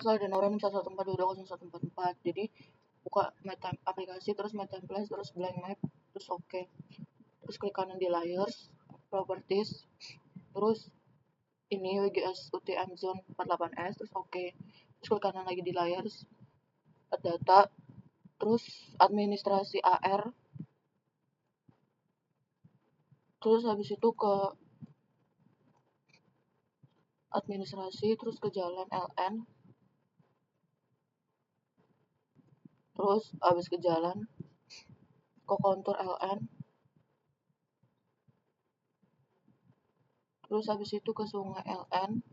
salah dan orang 114.2.144. Jadi buka aplikasi, terus my templates, terus blank map, terus oke. Terus klik kanan di layers, properties, terus ini WGS UTM zone 48S, terus oke. Terus klik kanan lagi di layers, add data, terus administrasi AR, terus habis itu ke administrasi, terus ke jalan LN, terus habis ke jalan ke kontur LN, terus habis itu ke sungai LN,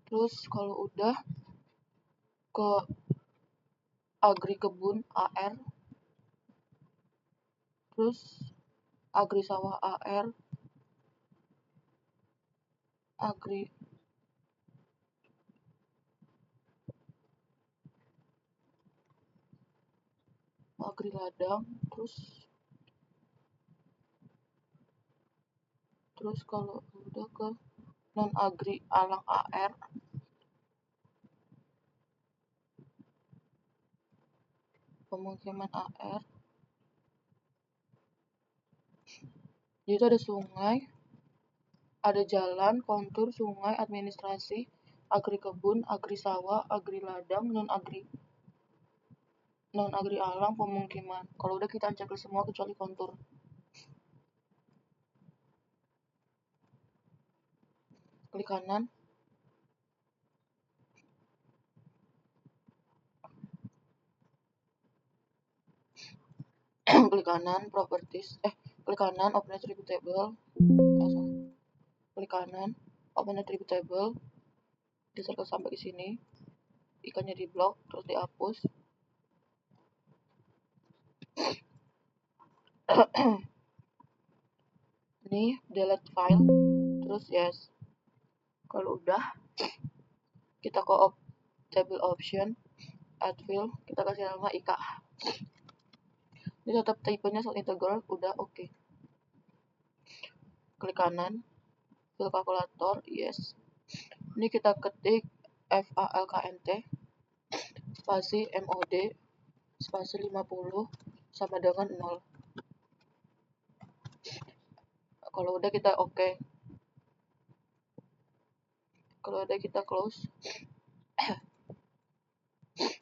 terus kalau udah ke agri kebun AR, terus agri sawah AR, agri ladang, terus kalau udah ke non agri alang AR, pemukiman AR. Jadi itu ada sungai, ada jalan, kontur, sungai, administrasi, agri kebun, agri sawah, agri ladang, non agri alang, pemukiman. Kalau udah kita checklist semua kecuali kontur. Klik kanan. Klik kanan properties, klik kanan open attribute table. Klik kanan open attribute table. Di-circle sampai di sini. Ikannya di blok, terus dihapus. Ini delete file, terus yes. Kalau udah, kita ke table option, add field, kita kasih nama IKA. Ini tetap tipenya soal integer, udah oke. Klik kanan, fill kalkulator, yes. Ini kita ketik FALKNT spasi MOD spasi 50 sama dengan 0. Kalau udah kita oke. Kalau udah kita close.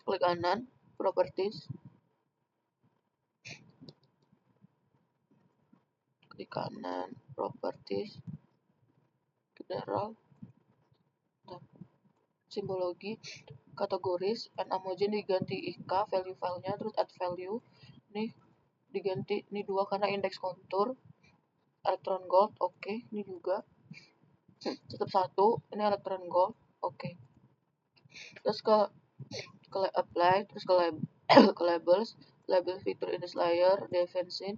Klik kanan, properties. Klik kanan, properties. General. Simbologi, kategoris, and emoji diganti IK, value filenya, terus add value. Nih diganti, ini 2 karena indeks kontur. Electron gold, oke. Ini juga tetap 1, ini electron gold, oke. Terus ke apply, terus ke ke labels, label fitur in this layer, defensin.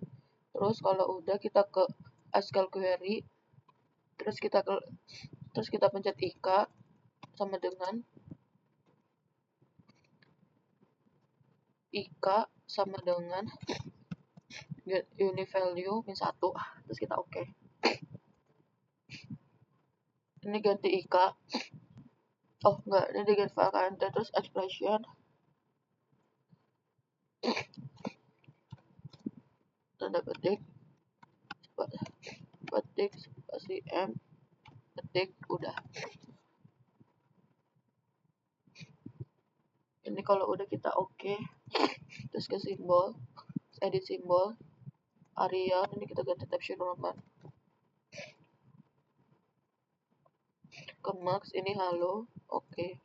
Terus kalau udah kita ke SQL query, terus kita pencet IK sama dengan get unit value min 1, terus kita oke. Ini ganti IK, oh enggak, ini diganti VLKNT, terus expression, tanda petik spasi M petik, udah. Ini kalau udah kita oke. Terus ke simbol, edit simbol, area, ini kita ganti caption Roman. Ke max, ini halo, oke.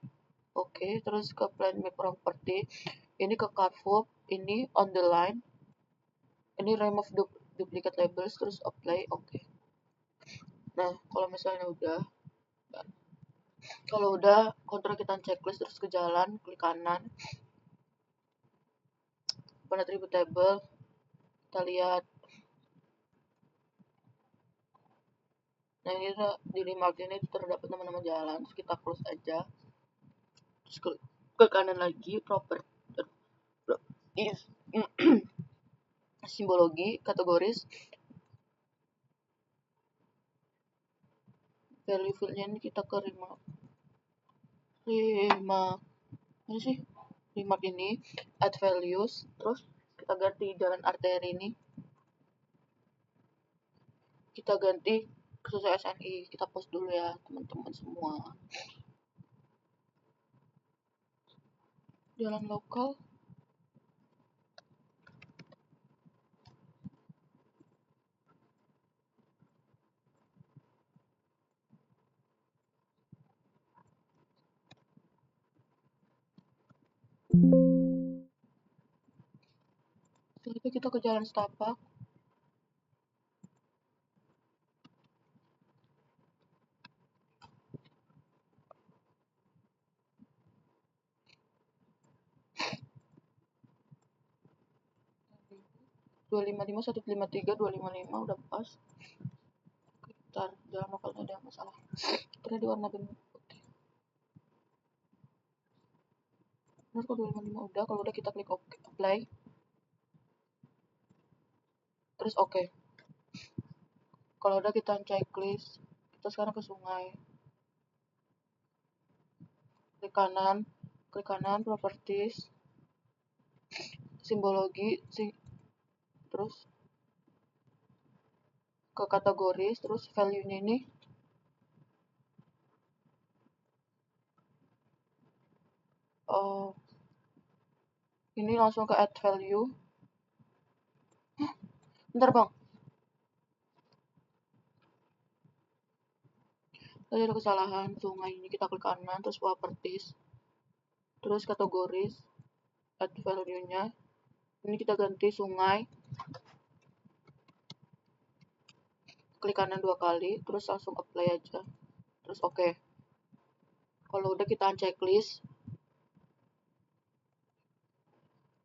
Terus ke plan map property, ini ke curve, ini on the line, ini remove duplicate labels, terus apply, oke. Nah, kalau misalnya udah kontrol kita checklist, terus ke jalan, klik kanan, open attribute table, kita lihat. Nah, ini di remark ini terdapat nama-nama jalan, terus kita close aja. Terus ke kanan lagi, properties, Simbologi, kategoris, value fieldnya ini kita ke remark ini sih, remark ini add values, terus kita ganti jalan arteri ini, kita ganti sesuai SNI. Kita post dulu ya teman-teman semua. Jalan lokal setelah itu kita ke jalan setapak. Dua lima lima 153 255 udah pas. Bentar, jalan lokalnya ada masalah. Karena di warna putih. Benar kok 255 udah. Kalau udah kita klik OK, apply. Terus oke. Kalau udah kita checklist. Kita sekarang ke sungai. Klik kanan properties, simbologi, terus ke kategoris, terus value-nya ini langsung ke add value. Bentar bang, tadi ada kesalahan. Sungai ini kita klik kanan, terus properties, terus kategoris, add value-nya ini kita ganti sungai, klik kanan 2 kali, terus langsung apply aja, terus oke. Kalau udah kita checklist,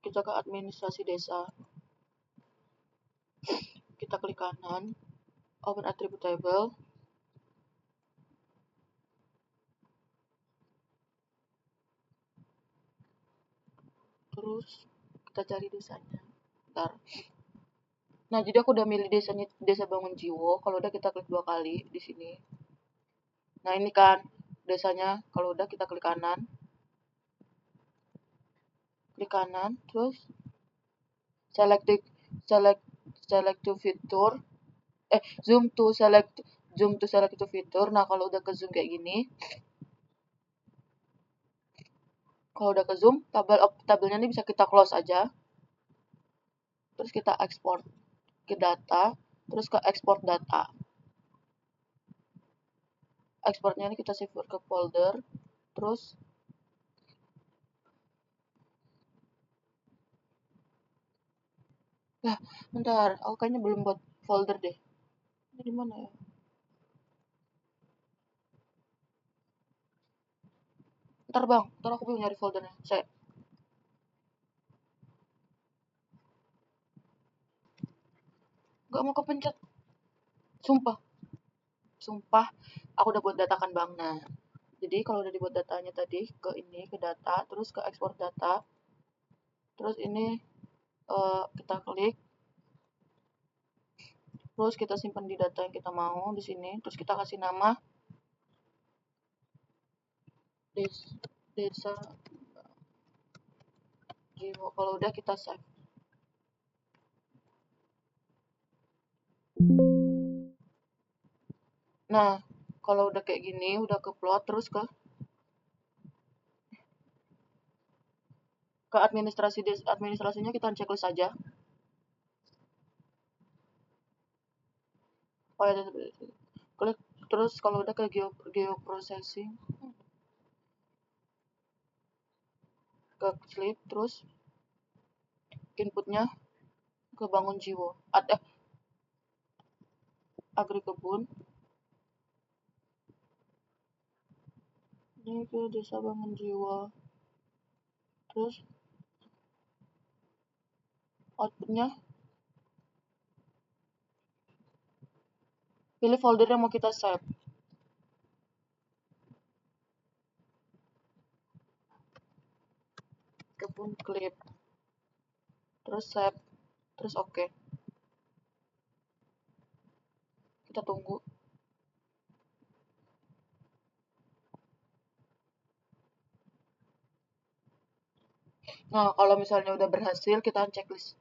kita ke administrasi desa, kita klik kanan, open attribute table, terus kita cari desanya. Bentar. Nah, jadi aku udah milih desanya, Desa Bangun Jiwo. Kalau udah kita klik 2 kali di sini. Nah, ini kan desanya. Kalau udah kita klik kanan. Klik kanan, terus select to feature. Zoom to select to feature. Nah, kalau udah ke zoom kayak gini, kalau udah ke zoom, tabelnya ini bisa kita close aja. Terus kita export ke data, terus ke export data. Exportnya ini kita save ke folder, terus bentar, aku kayaknya belum buat folder deh. Ini di mana ya? Ntar bang, ntar aku belum nyari foldernya. Saya nggak mau kepencet. Sumpah, aku udah buat data kan bang. Nah, jadi kalau udah dibuat datanya tadi ke ini ke data, terus ke ekspor data, terus ini kita klik, terus kita simpan di data yang kita mau di sini, terus kita kasih nama desa Jiwo. Kalau udah kita save. Nah, kalau udah kayak gini, udah ke plot, terus ke administrasinya kita checklist aja. Oh ya, klik terus kalau udah ke geoprocessing, ke sleep, terus inputnya ke Bangun Jiwo. Agri Kebun. Ini ke Desa Bangun Jiwo. Terus outputnya pilih folder yang mau kita save. Kebun clip. terus save, terus oke. Kita tunggu. Nah, kalau misalnya udah berhasil, kita checklist.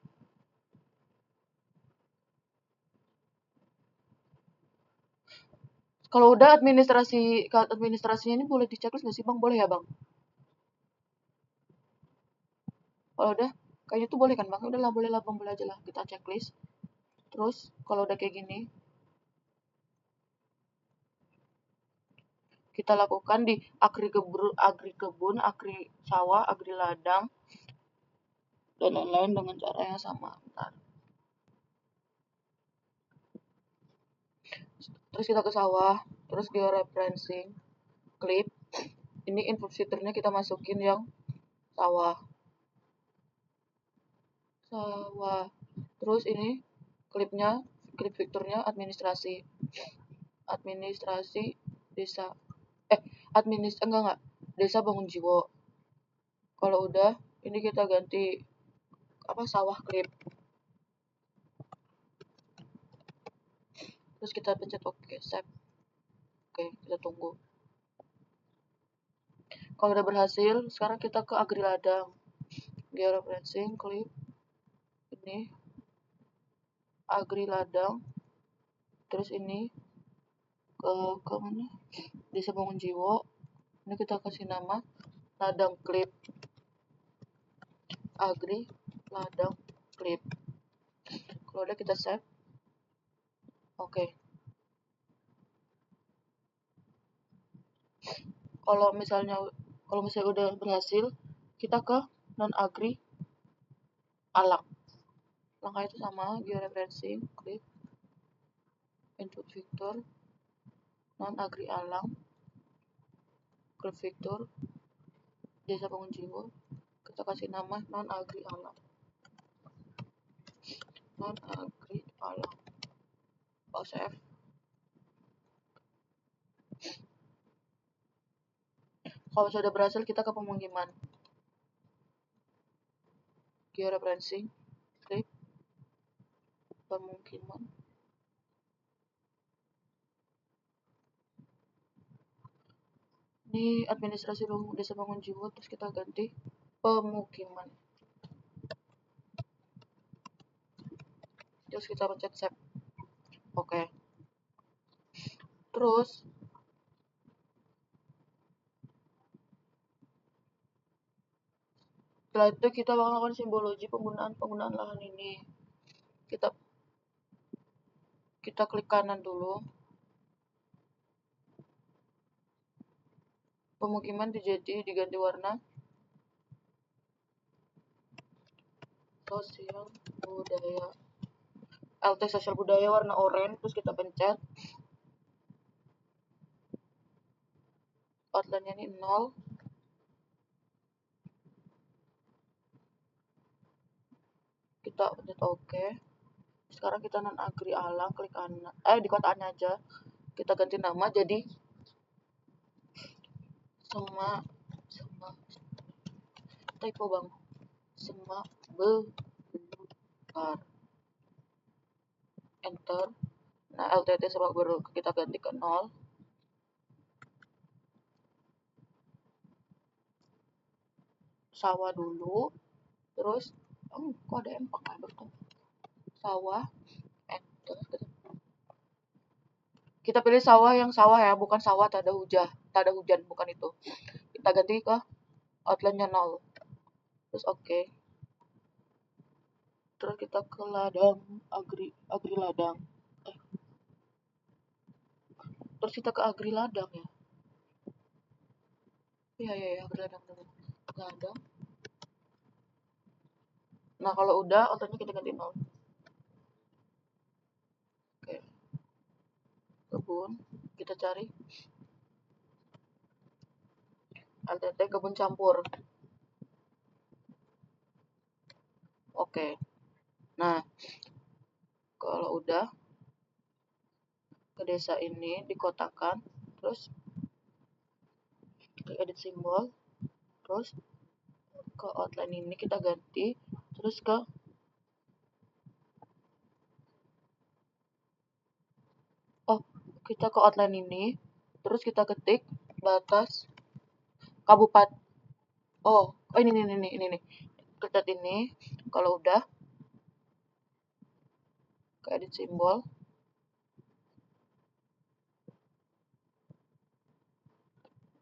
Kalau udah administrasinya ini boleh di checklist nggak sih bang? Boleh ya bang? Kalau udah, kayaknya tuh boleh kan bang? Udah lah, boleh lah bang, boleh aja lah. Kita checklist. Terus, kalau udah kayak gini, kita lakukan di agri kebun, agri sawah, agri ladang, dan lain-lain dengan cara yang sama. Bentar. Terus kita ke sawah, terus georeferencing, klik. Ini input fiturnya kita masukin yang sawah. Sawah. Terus ini klip fiturnya administrasi. Administrasi desa. Eh, enggak. Desa Bangun Jiwo. Kalau udah, ini kita ganti sawah klip. Terus kita pencet oke, save. Oke, kita tunggu. Kalau udah berhasil, sekarang kita ke agri ladang. Georeferencing, klik ini agri ladang. Terus ini ke mana? Desa Bangun Jiwo. Ini kita kasih nama ladang klip. Agri ladang klip. Kalau udah kita save. Oke. Kalau misalnya udah berhasil, kita ke non agri alam. Langkah itu sama, georeferencing, klik input fitur non agri alam, klik fitur desa Bangun Jiwo, kita kasih nama non agri alam. Non agri alam. Save. Kalau sudah berhasil, kita ke pemukiman. Georeferencing, klik pemukiman. Ini administrasi desa Bangun Jiwo, terus kita ganti pemukiman. Terus kita pencet save. Oke. Terus setelah itu kita melakukan simbologi penggunaan lahan ini. Kita klik kanan dulu. Pemukiman diganti warna sosial budaya. LT sosial budaya warna oranye, terus kita pencet. Outline-nya ini 0. Kita pencet oke. Sekarang kita non agri alam, klik kanan. Di kotaannya aja. Kita ganti nama jadi typo bang. Belukar. Enter. Nah, LTT Semak Belukar kita ganti ke 0. Sawah dulu. Terus, kok ada empak kan? Sawah. Enter. Kita pilih sawah ya, bukan sawah tak ada hujan, bukan itu. Kita ganti ke outline-nya 0. Terus oke. Terus kita ke ladang agri ladang. Terus kita ke agri ladang ya. Iya, agri ladang dulu. Ladang. Nah, kalau udah outline-nya kita ganti 0. Oke. Kebun, kita cari LTT kebun campur. Oke. Nah, kalau udah ke desa ini dikotakan, terus ke edit simbol, terus ke outline ini kita ganti, terus ke kita ke outline ini, terus kita ketik batas kabupaten. Oh, ini nih. Ketik ini. Kalau udah, ke edit simbol.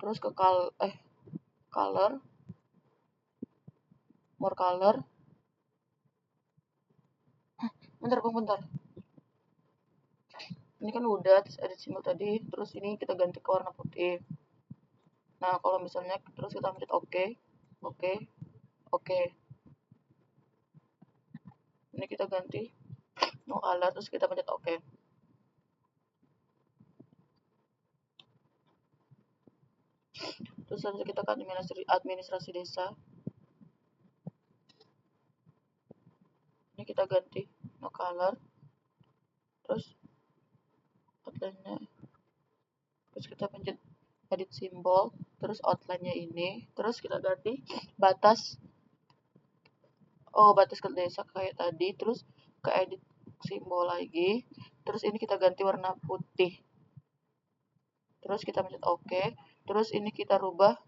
Terus ke color, more color. Bentar bang, bentar. Ini kan udah, terus edit simbol tadi. Terus ini kita ganti ke warna putih. Nah, kalau misalnya terus kita pencet OK, OK, OK. Ini kita ganti no color, terus kita pencet OK. Terus selanjutnya kita ke administrasi desa. Ini kita ganti no color, terus outline-nya, terus kita pencet edit simbol, terus outline-nya ini, terus kita ganti batas ke desa kayak tadi, terus ke edit simbol lagi, terus ini kita ganti warna putih, terus kita pencet OK, terus ini kita rubah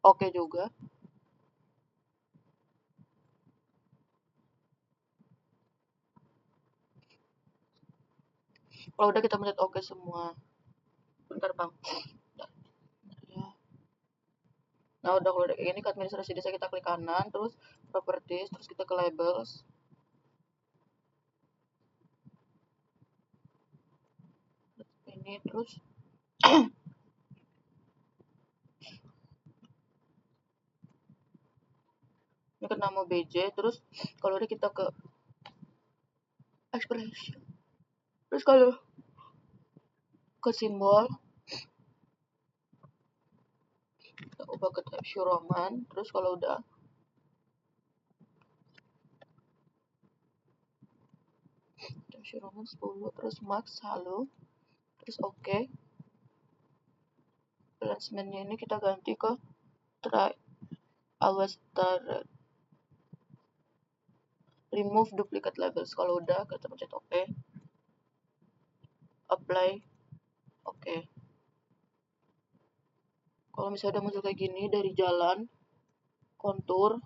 OK juga. Kalau udah kita pencet OK semua. Bentar bang. Nah udah, kalau udah kayak gini ke administrasi desa kita klik kanan, terus properties, terus kita ke labels. Ini terus ini ke nama BJ, terus kalau udah kita ke expression, terus kalau ke simbol kita ubah ke Times New Roman, terus kalau udah Times New Roman 10, terus max halo, terus OK. Placementnya ini kita ganti ke try always remove duplicate labels. Kalau udah kita pencet OK, apply OK. Kalau misalnya udah muncul kayak gini dari jalan, kontur,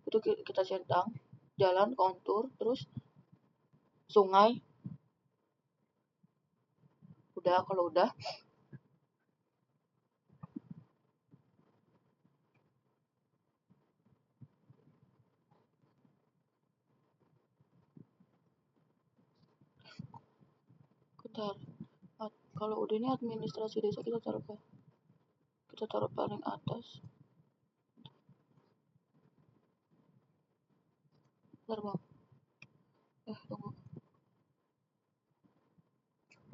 itu kita centang jalan, kontur, terus sungai. Udah, kalau udah bentar. Kalau udah ini administrasi desa kita taruh paling atas. Bentar bang. Tunggu.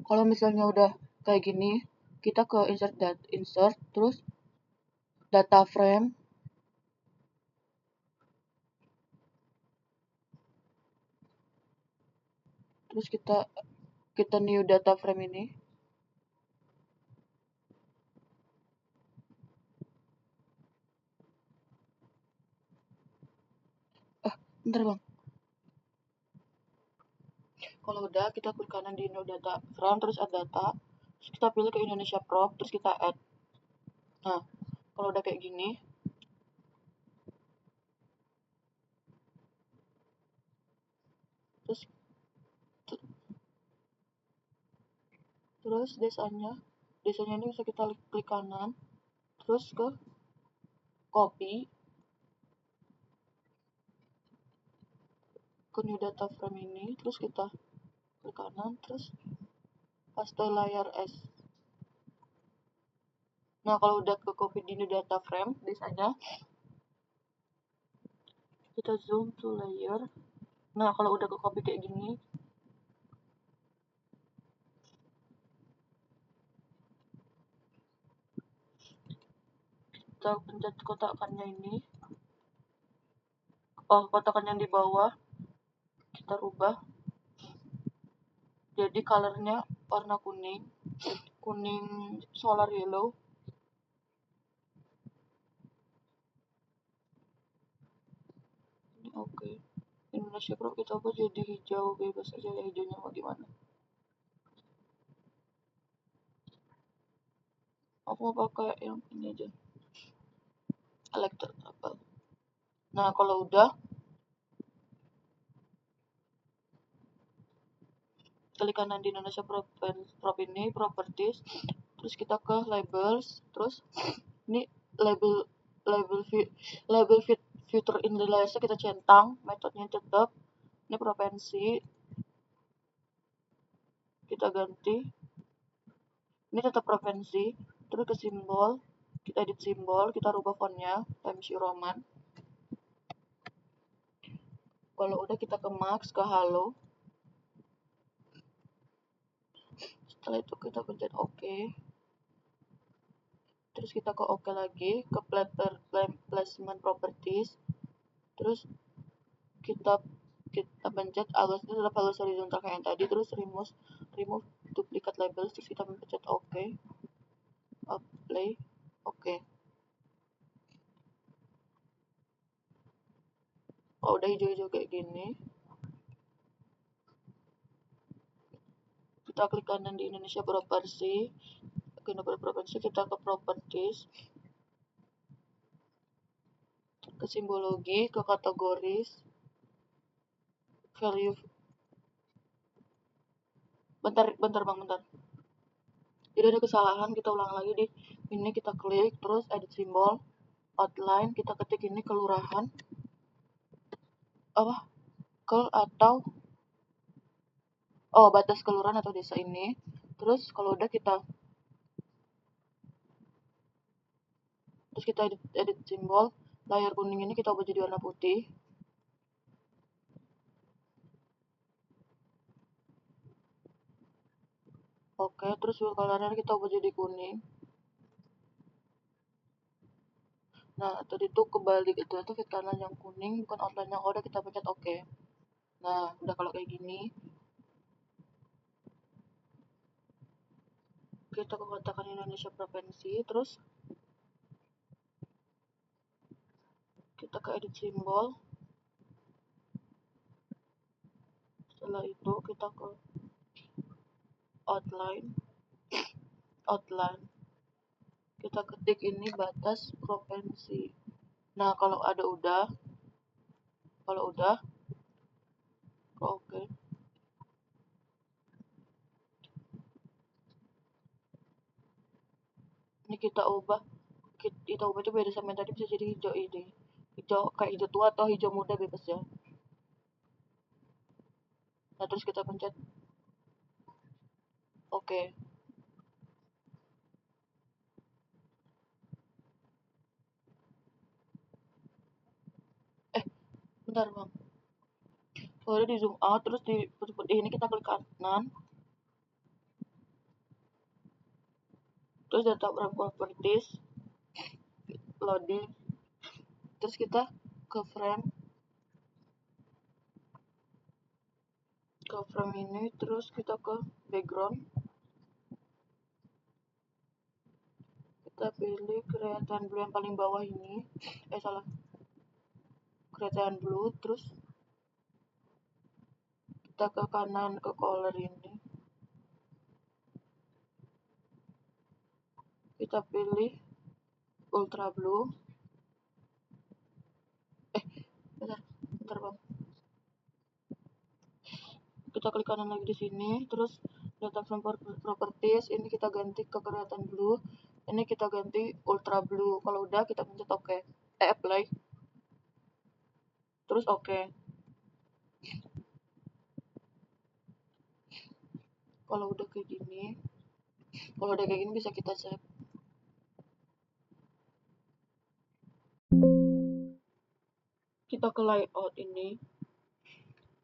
Kalau misalnya udah kayak gini, kita ke insert, terus data frame. Terus kita new data frame ini. Bentar bang. Kalau udah, kita klik kanan di new data frame, terus add data. Terus kita pilih ke Indonesia Prop, terus kita add. Nah, kalau udah kayak gini, terus desanya ini bisa kita klik kanan, terus ke copy ke new data frame ini, terus kita klik kanan, terus paste layar S. Nah, kalau udah ke copy di new data frame, desanya kita zoom to layer. Nah, kalau udah ke copy kayak gini, kita pencet kotakannya ini. Kotakan yang di bawah kita rubah jadi colornya warna kuning solar yellow. Ini oke. Indonesia Pro kita ubah jadi hijau bebas aja ya, hijaunya mau gimana. Aku mau pakai yang ini aja, electric. Nah, kalau udah, klik kanan di Indonesia Prop ini, Properties, terus kita ke Labels, terus ini label label label filter initializer kita centang, metodenya tetap, ini provinsi, kita ganti, ini tetap provinsi, terus ke simbol, kita edit simbol, kita rubah fontnya, Times New Roman. Kalau udah kita ke Max, ke Halo. Setelah itu kita pencet OK. Terus kita ke OK lagi, ke placement properties. Terus kita pencet halus, itu tetap halus horizontal kayak yang tadi. Terus remove duplicate labels. Terus kita pencet OK. Apply. OK. Oh, udah hijau-hijau kayak gini. Kita klik kanan di Indonesia Property. Property, kita ke Properties. Ke simbologi, ke kategoris. Value. Bentar bang, bentar. Tidak ada kesalahan, kita ulang lagi di ini, kita klik, terus edit simbol, outline, kita ketik ini kelurahan, apa, atau batas kelurahan atau desa ini. Terus kalau udah kita edit simbol, layar kuning ini kita ubah jadi warna putih. Oke, terus fill colornya kita ubah jadi kuning. Nah, tadi tuh kebalik, itu fit kanan yang kuning, bukan outline yang udah kita pencet OK. Nah, udah kalau kayak gini, kita katakan Indonesia provinsi, terus kita ke edit simbol. Setelah itu kita ke outline, kita ketik ini batas provinsi. Nah, kalau udah oke. Ini kita ubah itu beda sama yang tadi, bisa jadi hijau ini, hijau kayak hijau tua atau hijau muda, bebas ya. Nah, terus kita pencet oke. Bentar bang, udah di zoom out, terus di ini kita klik kanan, terus data properties, loading, terus kita ke frame ini, terus kita ke background, kita pilih create blue yang paling bawah ini, create blue, terus kita ke kanan ke color ini, kita pilih ultra blue. Bentar bang, kita klik kanan lagi di sini, terus data from properties ini kita ganti ke kelihatan blue, ini kita ganti ultra blue. Kalau udah kita pencet OK, apply, terus OK. Kalau udah kayak gini bisa kita save. Kita ke layout ini,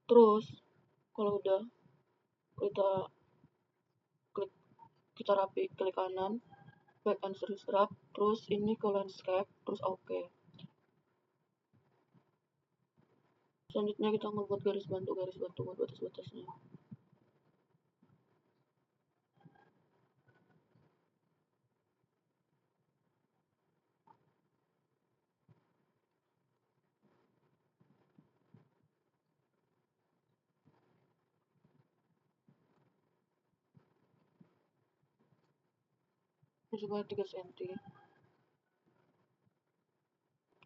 terus kalau udah kita rapi, klik kanan, back and struct, terus ini ke landscape, terus OK. Selanjutnya kita membuat garis bantu buat batas-batasnya. sebanyak 3 cm.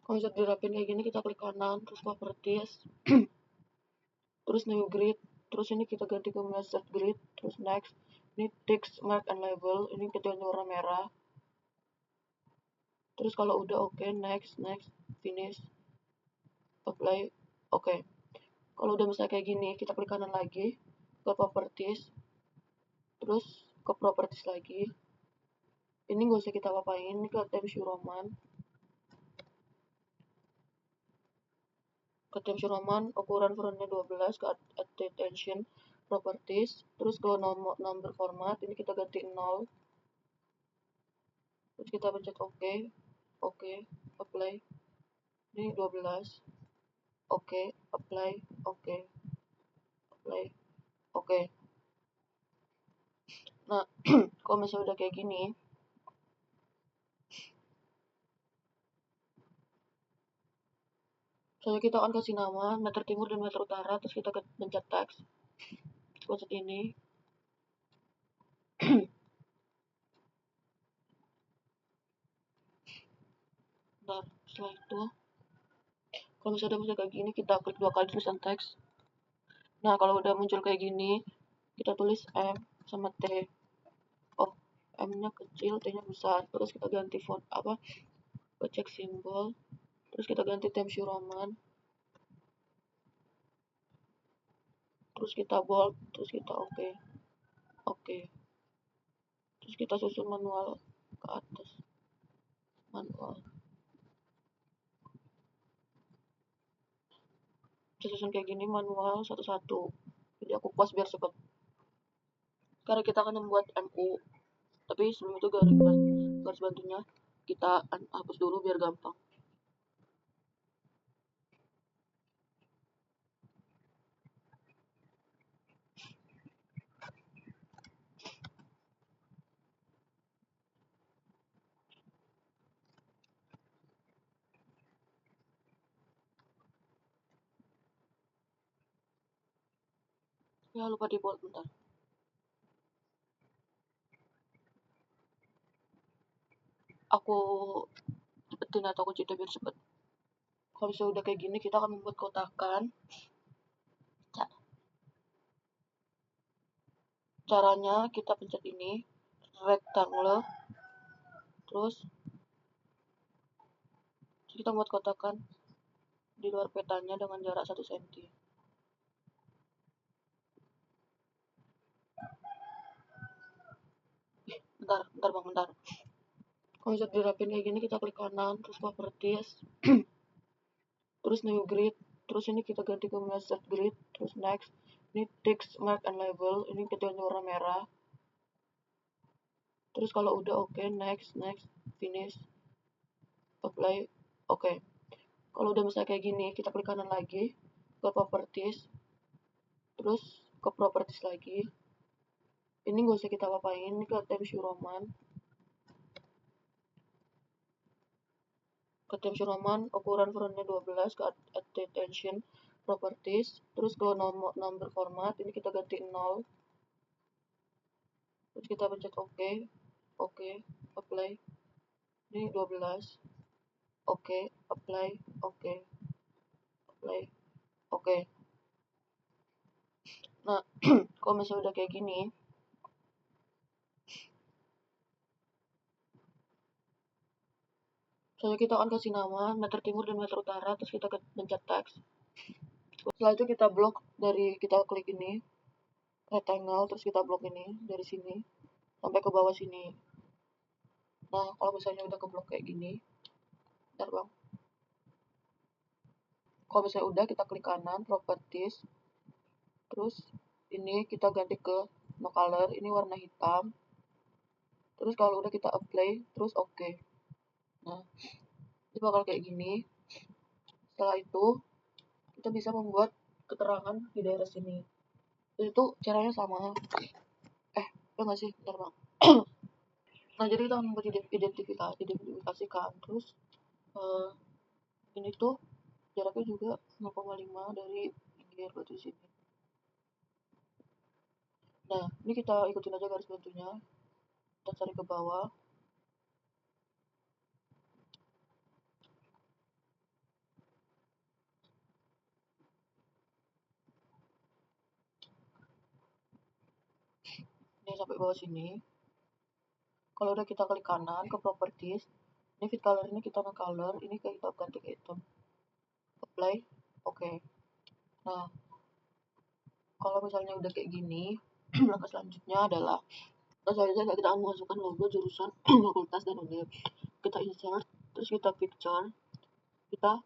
Kalau bisa dirapin kayak gini, kita klik kanan, terus properties, terus new grid, terus ini kita ganti ke method grid, terus next. Ini text, mark, and label, ini kita ganti warna merah. Terus kalau udah oke, next, finish, apply, oke. Kalau udah misalnya kayak gini, kita klik kanan lagi, ke properties, terus ke properties lagi. Ini gak usah kita apa-apain, ini ke Times New Roman. Ke Times New Roman, ukuran frontnya 12, ke attention, properties, terus ke number format, ini kita ganti 0. Terus kita pencet oke, apply. Ini 12. Oke, apply, oke, apply, oke. Nah, kalau misalnya udah kayak gini, soalnya kita akan kasih nama meter timur dan meter utara, terus kita pencet teks, pencet ini. Nah, setelah itu, kalau misalnya udah kayak gini, kita klik 2 kali tulisan teks. Nah, kalau udah muncul kayak gini, kita tulis M sama T. Oh, M-nya kecil, T-nya besar. Terus kita ganti font cek simbol. Terus kita ganti Times New Roman. Terus kita bold, terus kita oke. Terus kita susun manual ke atas. Manual. Kita susun kayak gini manual satu-satu. Jadi aku kuas biar cepet. Sekarang kita akan membuat MU. Tapi sebelum itu garis bantunya kita hapus dulu biar gampang. Ya lupa di bold bentar. Aku cepetin atau aku cerita biar cepet. Kalau misalnya udah kayak gini, kita akan membuat kotakan. Caranya kita pencet ini, rectangle, terus kita buat kotakan di luar petanya dengan jarak 1 cm. Bentar bang, bentar. Kalau bisa dirapin kayak gini, kita klik kanan, terus properties, terus new grid, terus ini kita ganti ke method grid, terus next. Ini text, mark, and label, ini kita ganti warna merah. Terus kalau udah oke, next, finish, apply, oke. Kalau udah misalnya kayak gini, kita klik kanan lagi, ke properties, terus ke properties lagi. Ini gak usah kita apa-apain, ini ke Times New Roman. Ke Times New Roman, ukuran frontnya 12, ke attention, properties, terus ke number format, ini kita ganti 0. Terus kita pencet oke, apply. Ini 12. Oke, apply, oke, apply, oke. Nah, kalau misalnya udah kayak gini, soalnya kita akan kasih nama meter timur dan meter utara, terus kita pencet teks. Setelah itu kita blok dari, kita klik ini rectangle, terus kita blok ini dari sini sampai ke bawah sini. Nah, kalau misalnya udah keblok kayak gini, bentar bang. Kalau misalnya udah, kita klik kanan, properties, terus ini kita ganti ke no color, ini warna hitam. Terus kalau udah kita apply, terus oke. Nah, ini bakal kayak gini. Setelah itu, kita bisa membuat keterangan di daerah sini. Itu caranya sama. Ya nggak sih? Bentar bang. Nah, jadi kita akan membuat identifikasikan. Terus, ini tuh jaraknya juga 0,5 dari pinggir batu sini. Nah, ini kita ikutin aja garis bantunya. Kita cari ke bawah. sampai bawah sini. Kalau udah kita klik kanan ke properties, ini fit color ini kita non color, ini kita ganti ke hitam. Apply, oke. Nah, kalau misalnya udah kayak gini, langkah selanjutnya adalah selanjutnya kita masukkan logo jurusan fakultas dan univ. Kita insert, terus kita picture, kita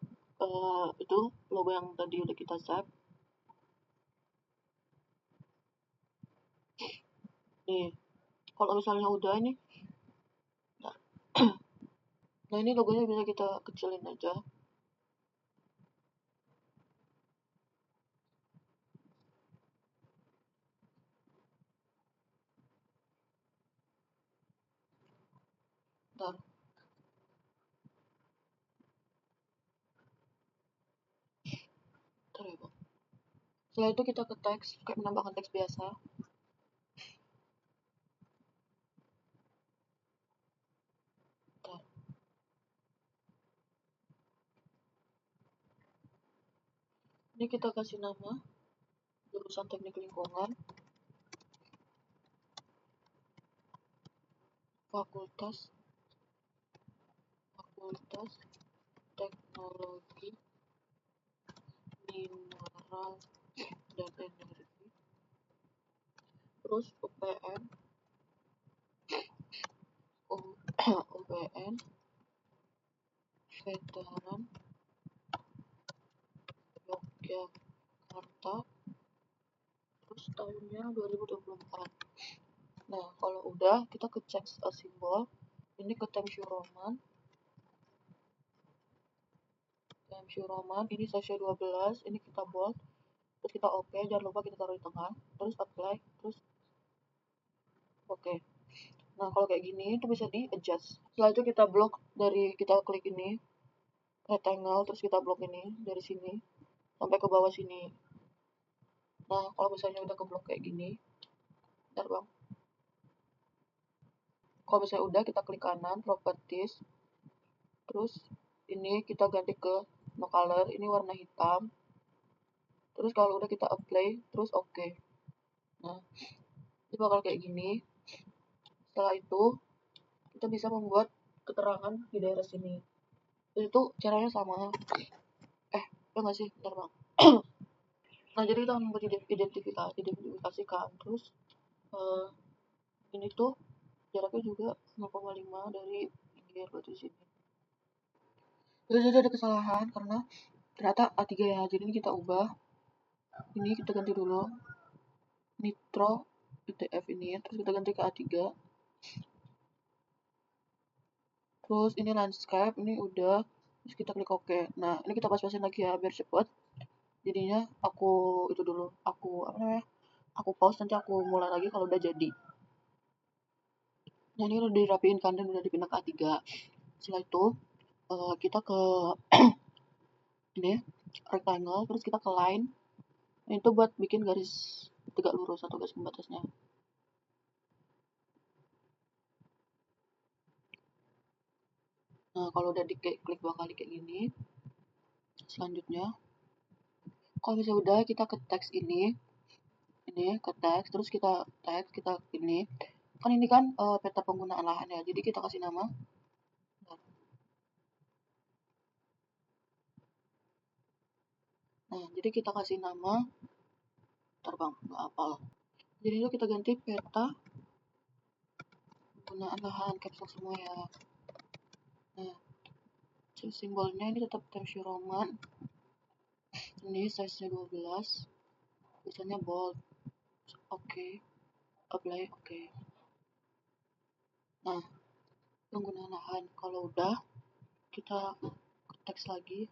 itu logo yang tadi udah kita save. Nih, kalau misalnya udah ini, nah ini logonya bisa kita kecilin aja. Ntar, ntar ya bang. Setelah itu kita ke teks, kayak menambahkan teks biasa. Ntar. Ini kita kasih nama jurusan teknik lingkungan, fakultas teknologi mineral dan energi, terus UPN UPN Veteran Yogyakarta, terus tahunnya 2024. Nah, kalau udah kita ke check a symbol, ini ke Times New Roman, ini size 12, ini kita bold, terus kita oke, jangan lupa kita taruh di tengah, terus apply, terus oke. Nah, kalau kayak gini itu bisa di adjust. Setelah itu kita blok dari, kita klik ini rectangle, terus kita blok ini dari sini sampai ke bawah sini. Nah, kalau misalnya udah ke blok kayak gini, bentar bang. Kalau misalnya udah, kita klik kanan properties, terus ini kita ganti ke no color, ini warna hitam. Terus kalau udah kita apply, terus oke. Nah, ini bakal kayak gini. Setelah itu kita bisa membuat keterangan di daerah sini. Itu caranya sama. Ya nggak sih, bentar bang. Nah, jadi kita membuat identifikasikan. Terus ini tuh jaraknya juga 0,5 dari pinggir batu sini. Terus jadi ada kesalahan karena ternyata A3 ya, jadi ini kita ubah. Ini kita ganti dulu nitro ETF ini, terus kita ganti ke A3. Terus ini landscape, ini udah, terus kita klik OK. Nah, ini kita pas-pasin lagi ya biar cepet. Jadinya aku itu dulu, aku apa namanya, aku pause, nanti aku mulai lagi kalau udah jadi. Nah, ini udah dirapiin kan dan udah dipindah ke A3. Setelah itu kita ke ini rectangle, terus kita ke line. Nah, itu buat bikin garis tegak lurus atau garis pembatasnya. Nah, kalau udah diklik 2 kali kayak gini, selanjutnya kalau misalnya udah, kita ke teks ini ke teks, terus kita teks, kita ini kan ini kan peta penggunaan lahan ya, jadi kita kasih nama. Nah, jadi kita kasih nama terbang nggak apal, jadi itu kita ganti peta penggunaan lahan, capsule semua ya. Nah, simbolnya ini tetap Times New Roman, ini size nya 12, tulisannya bold, oke. Apply, oke. Nah, penggunaan lahan kalau udah, kita teks lagi,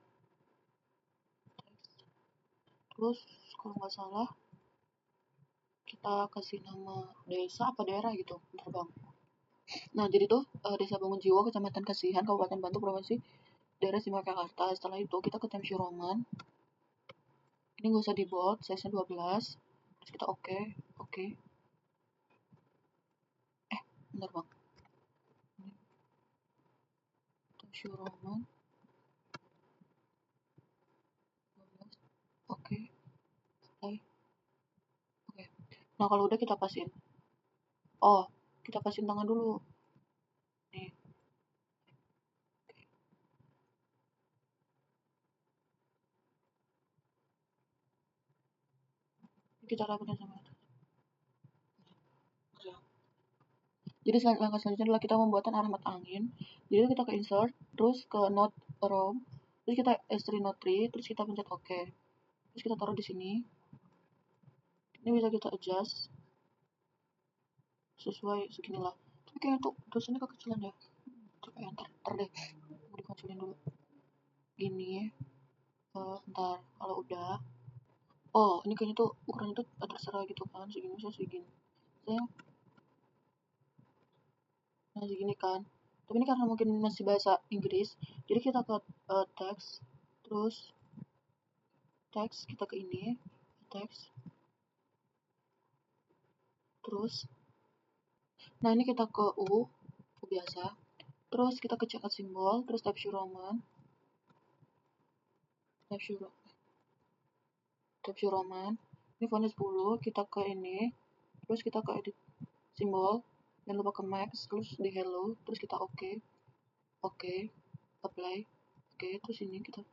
terus kalau nggak salah kita kasih nama desa apa daerah gitu, bentar bang. Nah, jadi tuh Desa Bangun Jiwo, Kecamatan Kasihan, Kabupaten Bantul, Provinsi Daerah Istimewa Yogyakarta. Setelah itu kita ke Times New Roman, ini nggak usah di bold, size nya 12, terus kita oke. Bentar bang, Times New Roman 12, oke. Nah, kalau udah kita pasin. Oh, kita pasin tangan dulu. Nih, kita rapikan sama atas. Jadi langkah selanjutnya adalah kita membuatkan alamat angin. Jadi kita ke insert, terus ke note room, terus kita S3 note 3, terus kita pencet OK. Terus kita taruh di sini. Ini bisa kita adjust sesuai seginilah. Tapi kayaknya tuh tulisannya kekecilan ya. Coba ya, ntar deh. Mau dikecilin dulu. Gini, ntar kalau udah. Oh, ini kayaknya tuh ukurannya tuh terserah gitu kan. Segini bisa segini. Saya, nah segini kan. Tapi ini karena mungkin masih bahasa Inggris, jadi kita ke teks, terus teks kita ke ini, teks, terus, nah ini kita ke U biasa, terus kita ke checkout simbol, terus type Show Roman, type Show Roman, ini fontnya 10, kita ke ini, terus kita ke edit simbol, dan lupa ke max, terus di hello, terus kita oke, oke, apply, oke, terus ini kita,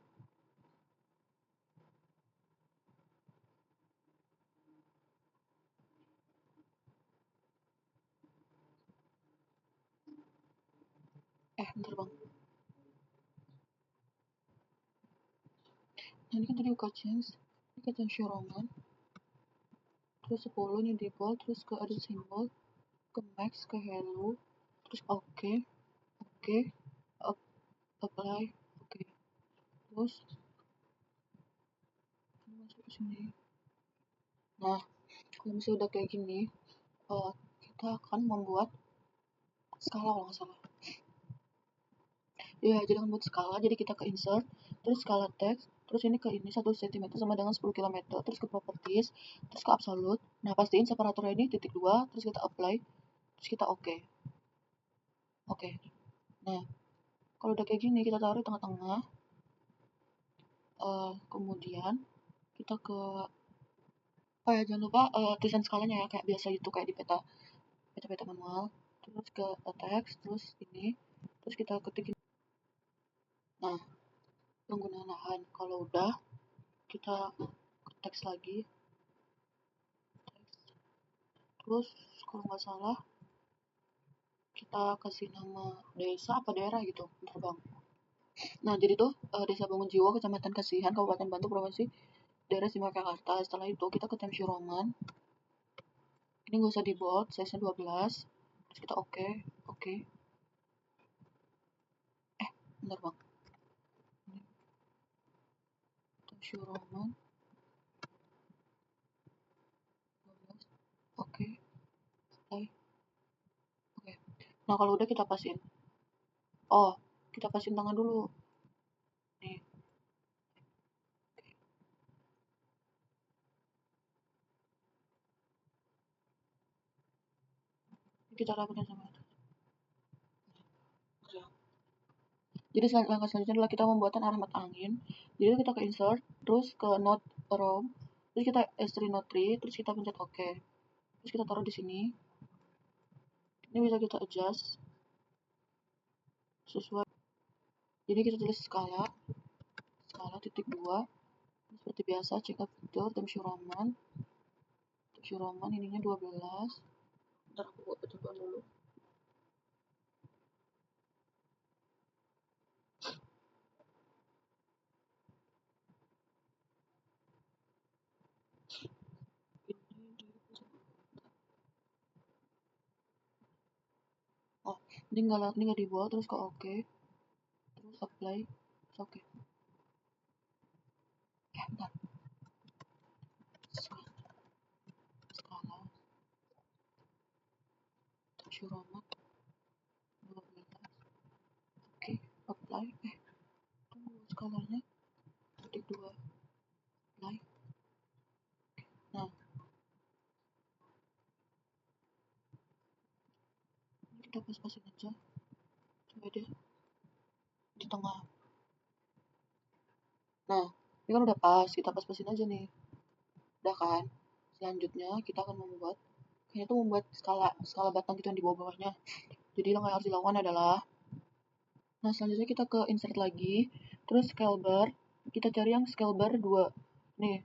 bentar bang, nah ini kan tadi buka change, ini kita Show Roman, terus 10 ini default, terus ke edit simbol, ke max, ke hello, terus oke, oke, apply, oke, terus masuk ke sini. Nah, kalau misalnya udah kayak gini, kita akan membuat skala kalau nggak salah. Ya, jadi akan buat skala, jadi kita ke insert, terus skala teks, terus ini ke ini 1 cm sama dengan 10 km, terus ke properties, terus ke absolute. Nah, pastiin separatornya ini titik 2, terus kita apply, terus kita oke. Oke. Nah, kalau udah kayak gini, kita taruh di tengah-tengah. Kemudian kita ke jangan lupa tulisan skalanya ya kayak biasa itu kayak di peta manual, terus ke teks, terus ini, terus kita ketik ini. Nah, penggunaan lahan kalau udah kita ke teks lagi, teks, terus kalau nggak salah kita kasih nama desa apa daerah gitu, bentar bang. Nah, jadi tuh Desa Bangun Jiwo, Kecamatan Kasihan, Kabupaten Bantul, Provinsi Daerah Istimewa Jakarta. Setelah itu kita ke Times New Roman, ini nggak usah di bold, size nya 12, terus kita oke, oke, bentar bang, ini Times New Roman 12, oke, play, oke. Nah, kalau udah kita pasin. Oh, kita pasin tangan dulu. Nih, kita rapikan sama atas. Jadi langkah selanjutnya adalah kita membuatkan alamat angin. Jadi kita ke insert, terus ke note room, terus kita S3 note 3, terus kita pencet OK. Terus kita taruh di sini. Ini bisa kita adjust sesuai. Jadi kita tulis skala, skala titik 2. Seperti biasa, check up fitur, Times Roman ininya 12. Ntar aku buat percobaan dulu. Oh, ini nggak dibuat, terus ke OK, terus apply, terus OK. Bentar. Skala, Times Roman 12. Oke, apply. Tunggu skalanya titik 2, apply. Nah, ini kita pas-pasin aja. Coba deh di tengah. Nah, ini kan udah pas, kita pas-pasin aja nih. Udah kan? Selanjutnya kita akan membuat ini tuh membuat skala batang gitu yang di bawah-bawahnya. Jadi yang harus dilakukan adalah, nah selanjutnya kita ke insert lagi, terus scale bar, kita cari yang scale bar 2. Nih,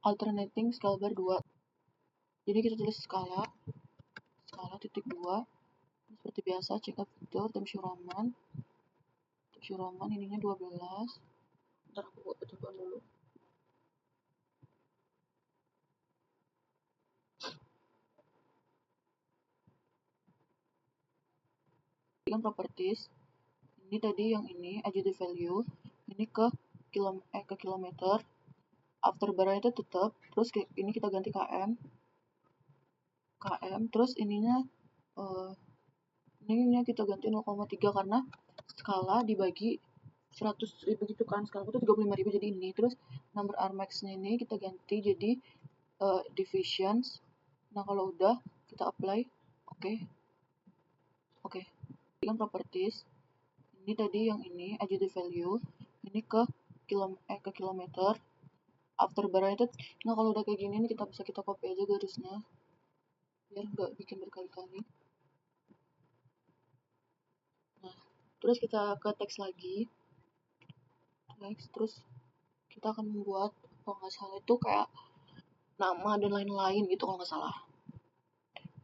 alternating scale bar 2. Jadi kita tulis skala titik 2. Seperti biasa, check up fitur, Times Roman ininya 12. Ntar aku buat percobaan dulu. Kan properties, ini tadi yang ini adjusted value, ini ke kilometer, after barang itu tetap, terus ini kita ganti km, terus ininya ininya kita ganti 0,3 karena skala dibagi 100.000 gitu kan, skala itu 35.000 jadi ini, terus number armax nya ini kita ganti jadi divisions. Nah kalau udah kita apply, oke. Kan properties, ini tadi yang ini adjusted value, ini ke kilometer, after barang itu. Nah kalau udah kayak gini nih kita bisa copy aja garisnya biar nggak bikin berkali-kali. Nah terus kita ke teks lagi, terus kita akan membuat, kalau nggak salah itu kayak nama dan lain-lain gitu kalau nggak salah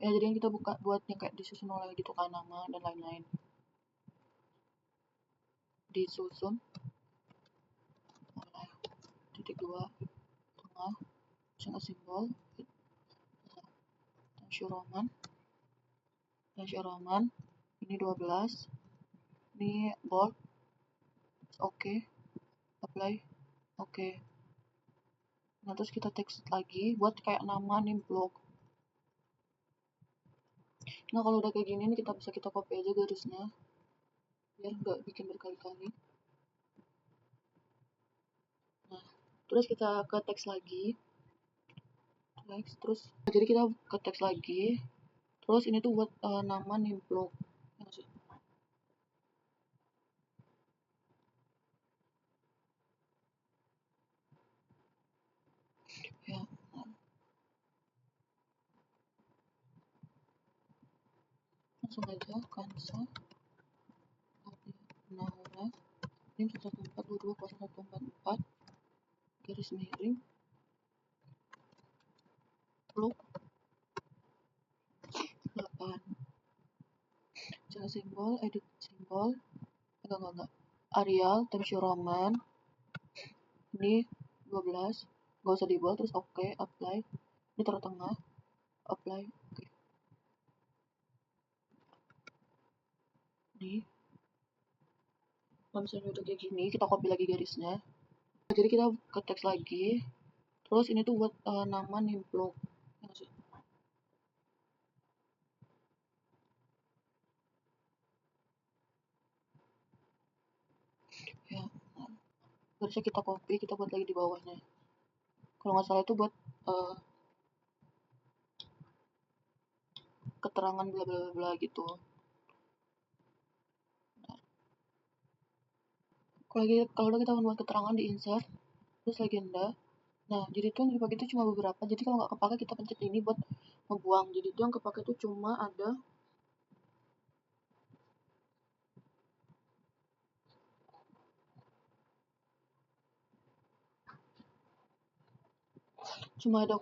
ya. Jadi yang kita buat yang kayak disusun oleh gitu kan, nama dan lain-lain disusun oleh titik 2 tengah single simbol Times Roman ini 12, ini bold, oke. Apply, oke. Nah terus kita teks lagi buat kayak nama nih blog. Nah kalau udah kayak gini nih kita bisa copy aja garisnya biar nggak bikin berkali-kali. Nah terus kita ke teks lagi, terus jadi kita ke teks lagi, terus ini tuh buat nama nih blog ya. Langsung aja Kansa Naura NIM 114220144 garis miring blok 8 jangan simbol, edit simbol, enggak Arial Times Roman ini 12, gak usah di bold, terus oke, apply, ini taruh tengah, apply, oke. Nih kalau misalnya udah kayak gini kita copy lagi garisnya, jadi kita ke teks lagi, terus ini tuh buat nama nih blog ya. Garisnya kita copy, kita buat lagi di bawahnya, kalau nggak salah itu buat keterangan bla bla bla gitu. Kalau udah kita membuat keterangan di insert, terus legenda. Nah jadi tuh yang dipakai itu cuma beberapa, jadi kalau nggak kepake kita pencet ini buat ngebuang. Jadi itu yang kepake itu cuma ada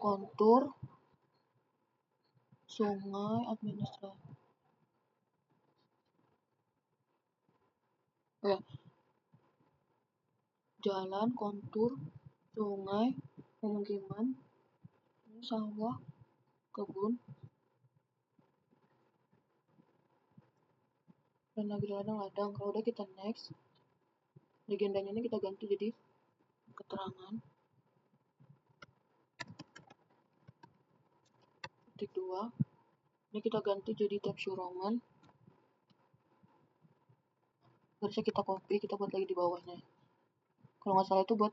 kontur, sungai, administrasi, jalan, kontur, sungai, pemukiman, sawah, kebun, dan lagi ladang-ladang. Kalau udah kita next, legendanya ini kita ganti jadi keterangan titik 2. Ini kita ganti jadi Times Roman, garisnya kita copy, kita buat lagi di bawahnya, kalau nggak salah itu buat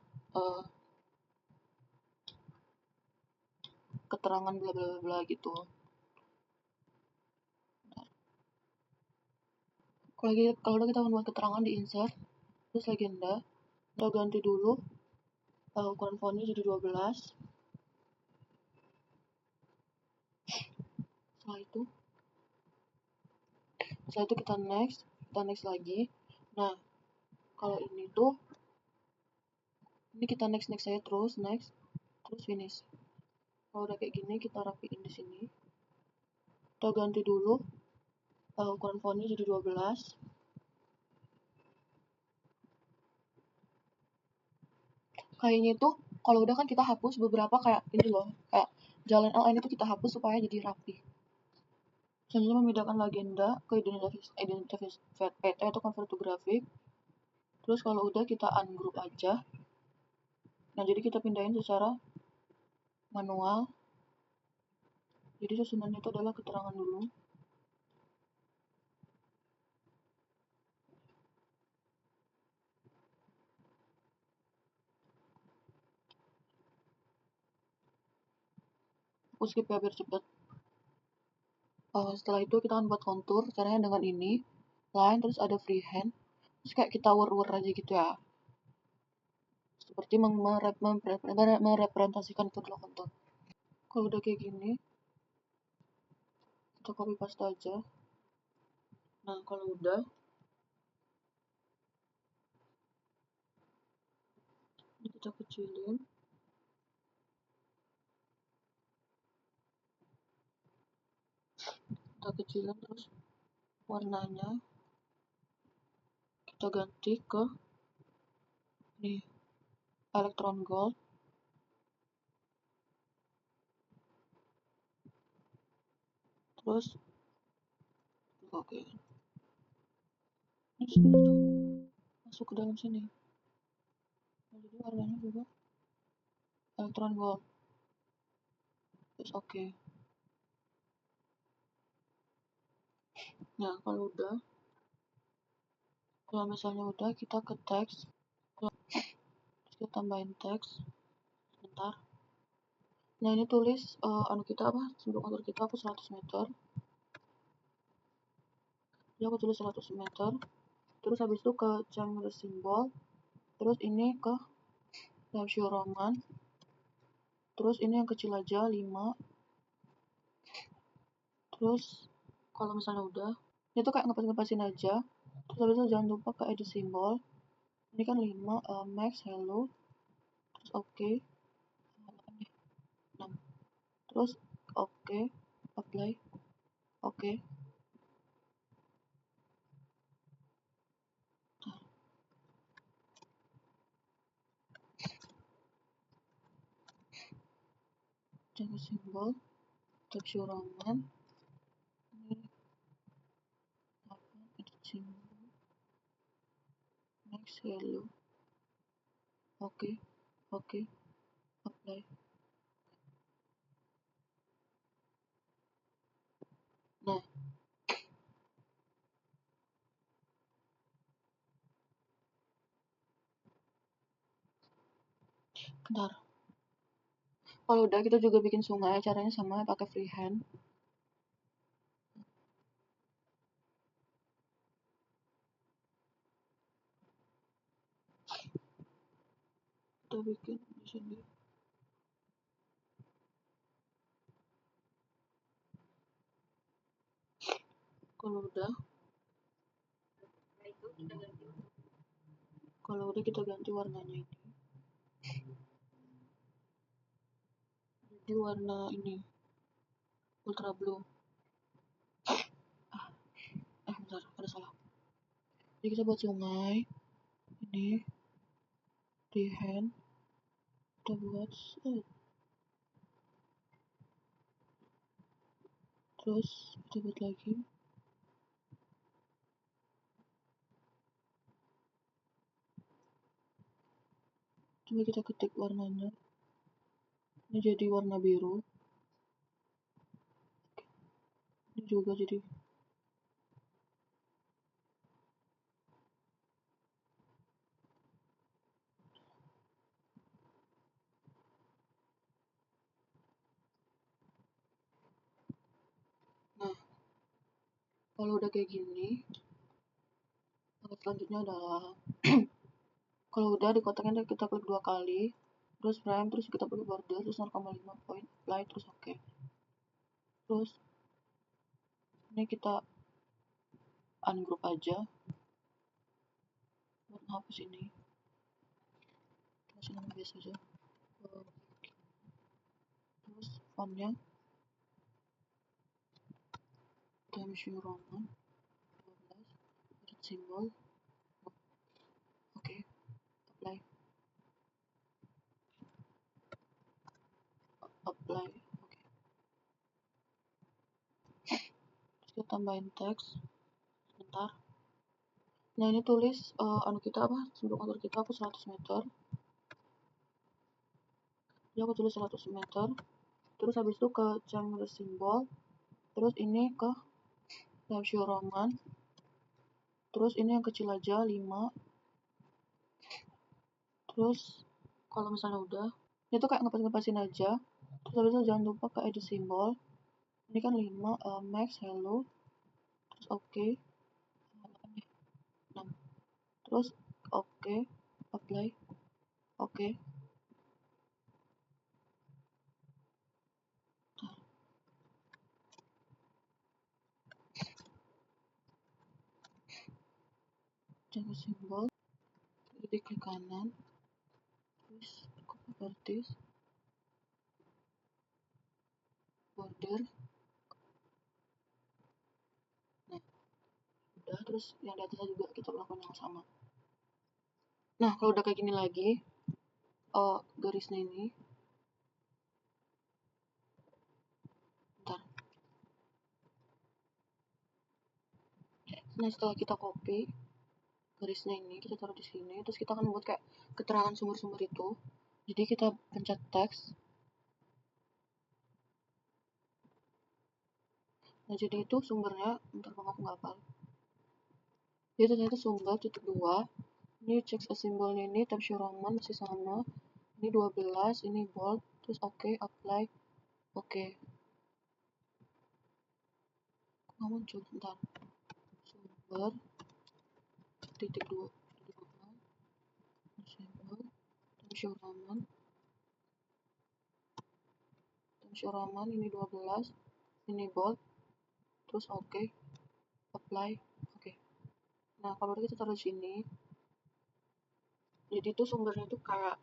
keterangan bla bla bla gitu. Kalau udah kita membuat keterangan di insert, terus legenda, kita ganti dulu ukuran fontnya jadi 12, setelah itu kita next lagi. Nah, kalau ini kita next aja terus finish. Kalau udah kayak gini kita rapiin di sini. Kita ganti dulu ukuran fontnya jadi 12. Kayaknya itu kalau udah kan kita hapus beberapa kayak ini loh, kayak jalan LN itu kita hapus supaya jadi rapi. Selanjutnya membedakan legenda ke identitas PT atau convert to graphic. Terus kalau udah kita ungroup aja. Nah, jadi kita pindahin secara manual. Jadi susunannya itu adalah keterangan dulu. Aku skip ya biar cepet. Setelah itu kita akan buat kontur. Caranya dengan ini. Line, terus ada freehand. Terus kayak kita war aja gitu ya. Seperti merepresentasikan itu adalah kontur. Kalau udah kayak gini, kita copy paste aja. Nah, kalau udah, ini kita kecilin. Terus warnanya kita ganti ke nih electron gold. Terus oke. Ini sudah masuk ke dalam sini. Nah, jadi warnanya juga electron gold. Terus oke. Nah, kalau misalnya udah, kita ke teks. Terus kita tambahin teks. Sebentar. Nah, ini tulis kita apa? Sebelum kontur kita aku 100 meter. Jadi aku tulis 100 meter. Terus habis itu ke chamber symbol. Terus ini ke Times New Roman. Terus ini yang kecil aja 5. Terus kalau misalnya udah, itu kayak ngepas-ngepasin aja. Terus habis itu jangan lupa ke edit symbol. Ini kan 5 max hello. Terus oke. 6. Terus oke, apply. Oke. Jaga simbol Times New Roman. Ini edit symbol max hello. Oke, apply. Nah, bentar. Kalau udah kita juga bikin sungai, caranya sama pakai freehand. Kita bikin di sini. Kalau udah kita ganti warnanya ini. Jadi warna ini ultra blue. Bentar, ada salah. Jadi kita buat sungai. Ini di hand. Kita buat terus kita buat lagi. Coba kita ketik warnanya. Ini jadi warna biru. Ini juga jadi. Nah, kalau udah kayak gini, selanjutnya adalah kalau udah di kotaknya kita klik 2 kali, terus prime, terus kita pakai border, terus 0,5 point apply, terus oke. Terus Ini kita ungroup aja buat hapus ini, kasih nama biasa aja. Terus fontnya Times New Roman 12, edit simbol, oke, apply, oke. Terus kita tambahin teks, bentar. Nah ini tulis kita apa, simbol kantor kita aku 100 meter. Jadi aku tulis 100 meter. Terus habis itu ke change simbol. Terus ini ke Times New Roman. Terus ini yang kecil aja 5. Terus kalau misalnya udah, itu kayak ngepas-ngepasin aja. Terus habis itu jangan lupa ke edit simbol. Ini kan 5, max, hello. Terus oke. 6. Terus oke, apply, oke. Jaga simbol, jadi klik kanan, terus ke properties, border. Nah, udah. Terus yang di atasnya juga kita lakukan yang sama. Nah, kalau udah kayak gini lagi, garisnya ini, bentar. Nah, setelah kita copy garisnya ini, kita taruh di sini. Terus kita akan buat kayak keterangan sumber-sumber itu. Jadi kita pencet teks. Nah, jadi itu sumbernya, bentar bang aku nggak hafal. Jadi ternyata sumber titik 2. Ini cek simbolnya ini Times New Roman masih sama. Ini 12, ini bold, terus oke, apply, oke. Nggak muncul, bentar. Sumber titik 2, simbol Times New Roman ini 12, ini bold, terus oke, apply, oke. Nah, kalau udah kita taruh sini, jadi itu sumbernya itu kayak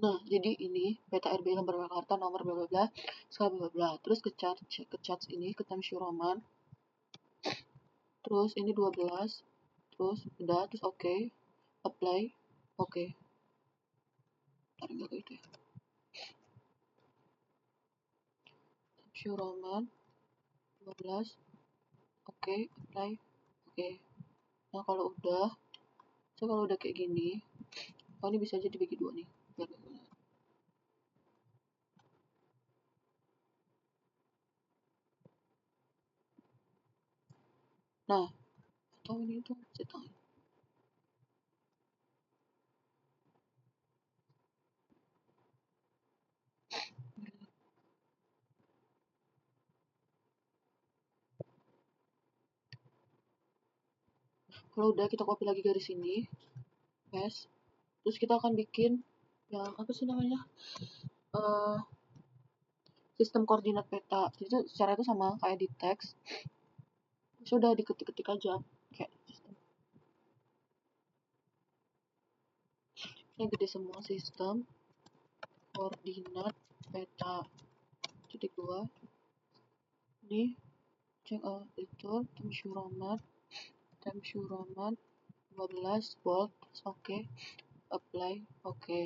nah, jadi ini beta RB lembar Jakarta nomor bla bla bla, skala bla bla. Terus ke chat ini ke Times New Roman. Terus ini 12. Terus udah, terus oke, apply, oke. Ntar enggak kayak gitu ya. Times New Roman 12, oke, apply, oke. Nah, kalau udah kayak gini, ini bisa aja dibagi dua nih. Nah, atau ini tuh setengah. Kalau udah, kita copy lagi garis ini, paste. Terus kita akan bikin yang apa sih namanya? Sistem koordinat peta. Jadi secara itu sama kayak di teks. Sudah diketik-ketik aja kayak sistem. Ini gede semua, sistem koordinat peta titik 2. Ini cek itu Times New Roman 12 volt, oke, apply, oke.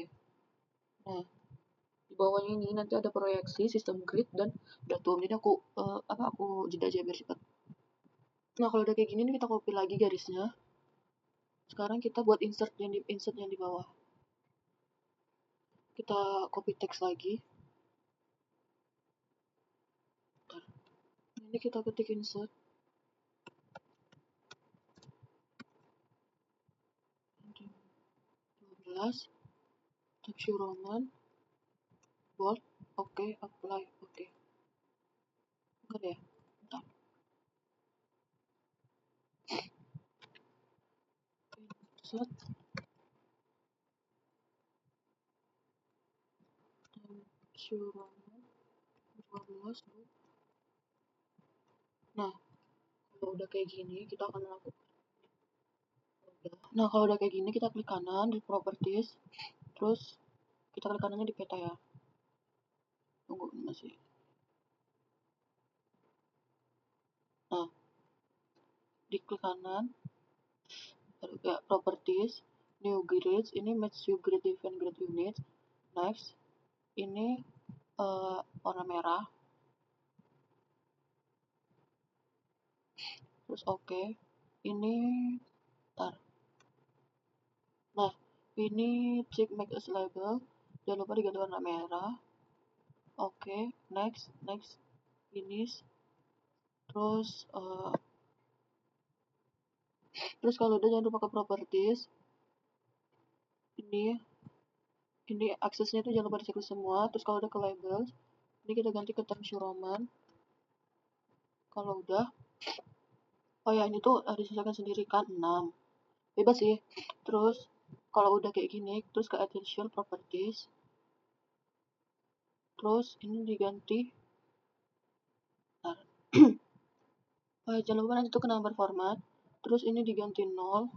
Nah, di bawahnya ini nanti ada proyeksi sistem grid dan datum. Jadi aku jeda aja biar cepat. Nah, kalau udah kayak gini nih, kita copy lagi garisnya. Sekarang kita buat insert yang di bawah. Kita copy teks lagi. Bentar. Ini kita ketik insert 12 Times New Roman bold, oke, apply, oke. Enggak ya? Bentar. Insert Times New Roman 12 Nah, kalau udah kayak gini, kita akan lakukan. Nah, kalau udah kayak gini, kita klik kanan di properties, terus kita klik kanannya di peta ya. Tunggu, masih. Nah, di klik kanan, ya, properties, new grids, ini match you grid event grid unit. Next, ini warna merah, terus oke. Ini, tar. Nah, ini check make as label, jangan lupa diganti warna merah. Oke, next, finish. Terus kalau udah jangan lupa ke properties. Ini aksesnya itu jangan lupa dicek semua. Terus kalau udah ke labels, ini kita ganti ke Times New Roman. Kalau udah, oh ya, ini tuh disesuaikan sendiri kan 6. Bebas sih. Terus kalau udah kayak gini, terus ke attention properties. Terus ini diganti. Nah, oh ya, jangan lupa nanti tuh ke number format. Terus ini diganti 0.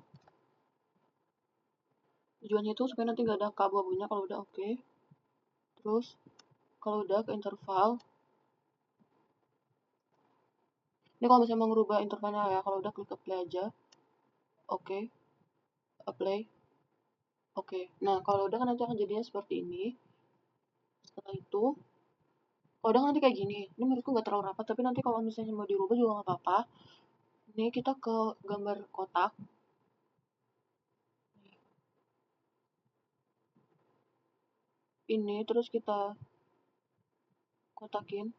Tujuannya itu supaya nanti nggak ada abu-abunya kalau udah oke. Terus kalau udah ke interval. Ini kalau misalnya mau ngerubah intervalnya ya, kalau udah klik apply aja. Oke, apply. Oke, nah kalau udah kan nanti akan jadinya seperti ini. Setelah itu, kalau udah nanti kayak gini. Ini menurutku nggak terlalu rapat, tapi nanti kalau misalnya mau dirubah juga nggak apa-apa. Ini kita ke gambar kotak. Ini terus kita kotakin.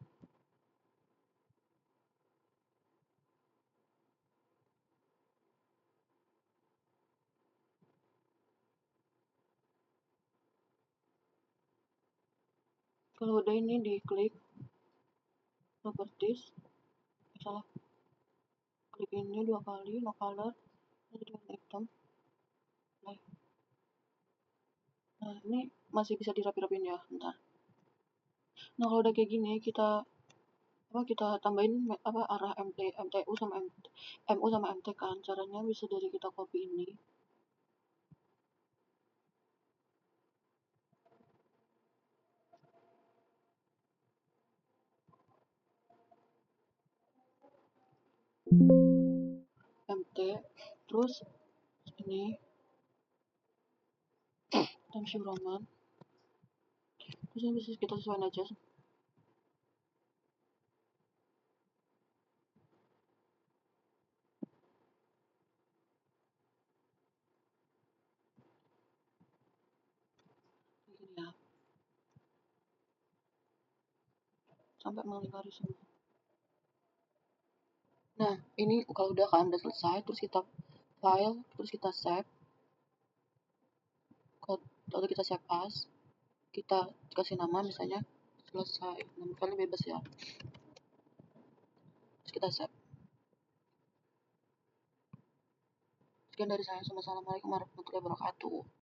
Kalau udah ini diklik properties. Salah, klik ini 2 kali, no color. Ini jadi warna hitam. Nah, ini masih bisa dirapi-rapin ya, bentar. Nah, kalau udah kayak gini, kita tambahin arah MTU sama MU sama MT kan. Caranya bisa dari kita copy ini. MT, terus ini Times New Roman. Terus ini bisa kita sesuaikan aja. Gini ya. Sampai melingkari semua. Nah, ini kalau udah kan udah selesai, terus kita file, terus kita save. Kalau kita save as, kita kasih nama misalnya selesai. Nama file bebas ya. Terus kita save. Sekian dari saya. Assalamualaikum warahmatullahi wabarakatuh.